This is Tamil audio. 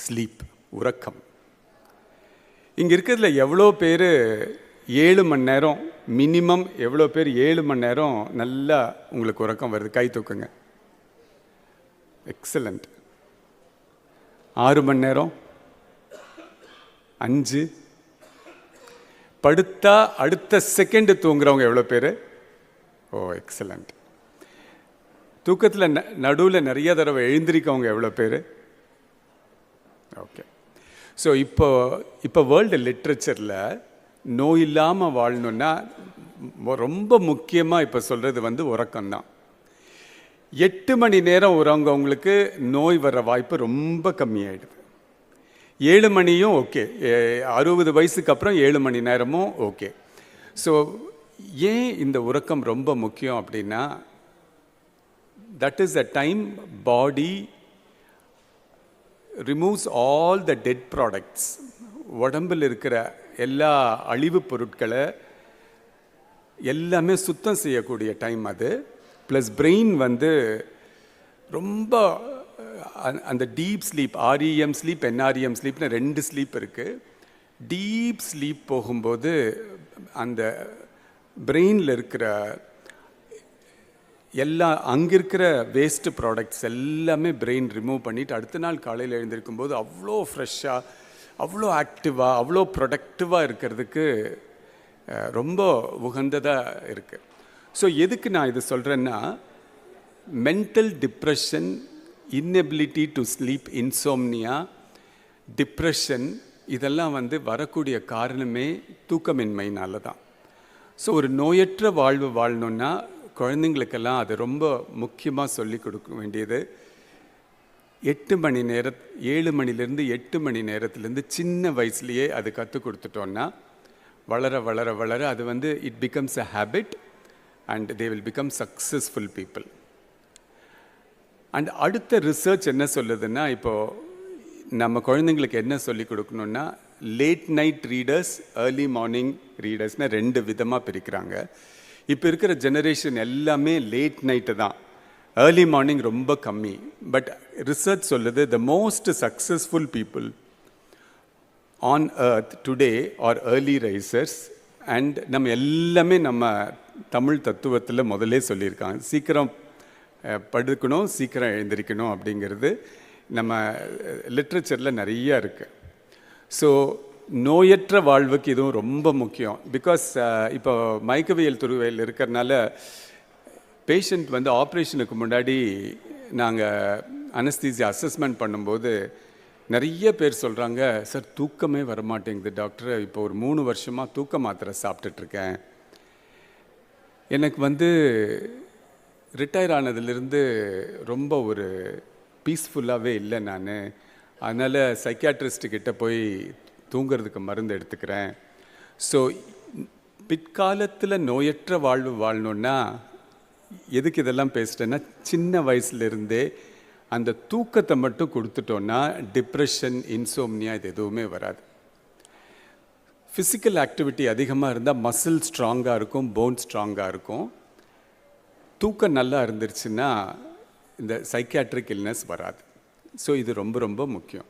ஸ்லீப், உறக்கம். இங்கே இருக்கிறதுல எவ்வளோ பேர் 7 மணி நேரம் மினிமம், எவ்வளோ பேர் 7 மணி நேரம் நல்லா உங்களுக்கு உறக்கம் வருது? கை தூக்குங்க. எக்ஸலண்ட். 6 மணி நேரம், 5, படுத்தா அடுத்த செகண்ட் தூங்குறவங்க எவ்வளோ பேர்? ஓ, எக்ஸலண்ட். தூக்கத்தில் நடுவில் நிறைய தடவை எழுந்திரிக்கவங்க எவ்வளோ பேர்? ஓகே. ஸோ இப்போ வேர்ல்டு லிட்ரேச்சரில் நோய் இல்லாமல் வாழணுன்னா ரொம்ப முக்கியமாக இப்போ சொல்கிறது உறக்கம்தான். 8 மணி நேரம் உறங்கவங்களுக்கு நோய் வர வாய்ப்பு ரொம்ப கம்மியாயிடுது. 7 மணியும் ஓகே, 60 வயசுக்கு அப்புறம் 7 மணி நேரமும் ஓகே. ஸோ ஏன் இந்த உறக்கம் ரொம்ப முக்கியம் அப்படின்னா, that is a time body removes all the dead products. உடம்பில் இருக்கிற எல்லா அழிவு பொருட்களை எல்லாமே சுத்தம் செய்யக்கூடிய டைம் அது. ப்ளஸ் பிரெயின் ரொம்ப அந்த deep sleep, REM sleep, NREM ஸ்லீப்னு 2 ஸ்லீப் இருக்குது. டீப் ஸ்லீப் போகும்போது அந்த பிரெயினில் இருக்கிற அங்கே இருக்கிற வேஸ்ட் ப்ராடக்ட்ஸ் எல்லாமே பிரெயின் ரிமூவ் பண்ணிவிட்டு அடுத்த நாள் காலையில் எழுந்திருக்கும்போது அவ்வளோ ஃப்ரெஷ்ஷாக, அவ்வளோ ஆக்டிவாக, அவ்வளோ ப்ரொடக்டிவாக இருக்கிறதுக்கு ரொம்ப உகந்ததாக இருக்குது. ஸோ எதுக்கு நான் இது சொல்கிறேன்னா, mental depression, inability to sleep, insomnia, depression, இதெல்லாம் வரக்கூடிய காரணமே தூக்கமின்மையினால தான். ஸோ ஒரு நோயற்ற வாழ்வு வாழணுன்னா குழந்தைங்களுக்கெல்லாம் அது ரொம்ப முக்கியமாக சொல்லி கொடுக்க வேண்டியது 8 மணி நேரம், 7 மணிலேருந்து 8 மணி நேரத்துலேருந்து சின்ன வயசுலேயே அது கற்றுக் கொடுத்துட்டோன்னா வளர வளர வளர அது it becomes a habit and they will become successful people. And அடுத்த ரிசர்ச் என்ன சொல்லுதுன்னா, இப்போது நம்ம குழந்தைங்களுக்கு என்ன சொல்லி கொடுக்கணுன்னா, late night readers, early morning ரீடர்ஸ்னால் 2 விதமாக பிரிக்கிறாங்க. இப்போ இருக்கிற ஜெனரேஷன் எல்லாமே லேட் நைட்டு தான், ஏர்லி மார்னிங் ரொம்ப கம்மி. பட் ரிசர்ச் சொல்லுது the most successful people on earth today are early risers. And நம்ம எல்லாமே நம்ம தமிழ் தத்துவத்தில் முதலே சொல்லியிருக்காங்க, சீக்கிரம் படுக்கணும், சீக்கிரம் எழுந்திரிக்கணும் அப்படிங்கிறது நம்ம லிட்ரேச்சரில் நிறையா இருக்குது. ஸோ நோயற்ற வாழ்வுக்கு இதுவும் ரொம்ப முக்கியம். பிகாஸ் இப்போ மயக்கவியல் துறையில் இருக்கிறனால பேஷண்ட் ஆப்ரேஷனுக்கு முன்னாடி நாங்கள் அனஸ்தீசியா அசஸ்மெண்ட் பண்ணும்போது நிறைய பேர் சொல்கிறாங்க, சார் தூக்கமே வரமாட்டேங்குது டாக்டர், இப்போ ஒரு 3 வருஷமாக தூக்க மாத்திரை சாப்பிட்டுட்ருக்கேன், எனக்கு ரிட்டையர் ஆனதுலேருந்து ரொம்ப ஒரு பீஸ்ஃபுல்லாகவே இல்லை நான், அதனால் சைக்கியாட்ரிஸ்ட்டுக்கிட்ட போய் தூங்கிறதுக்கு மருந்து எடுத்துக்கிறேன். ஸோ பிற்காலத்தில் நோயற்ற வாழ்வு வாழணுன்னா எதுக்கு இதெல்லாம் பேசுகிறேன்னா, சின்ன வயசுலேருந்தே அந்த தூக்கத்தை மட்டும் கொடுத்துட்டோன்னா டிப்ரெஷன், இன்சோம்னியா இது எதுவுமே வராது. ஃபிசிக்கல் ஆக்டிவிட்டி அதிகமாக இருந்தால் மசில் ஸ்ட்ராங்காக இருக்கும், போன் ஸ்ட்ராங்காக இருக்கும். தூக்கம் நல்லா இருந்துருச்சுன்னா இந்த சைக்கியாட்ரிக் இல்னஸ் வராது. ஸோ இது ரொம்ப ரொம்ப முக்கியம்.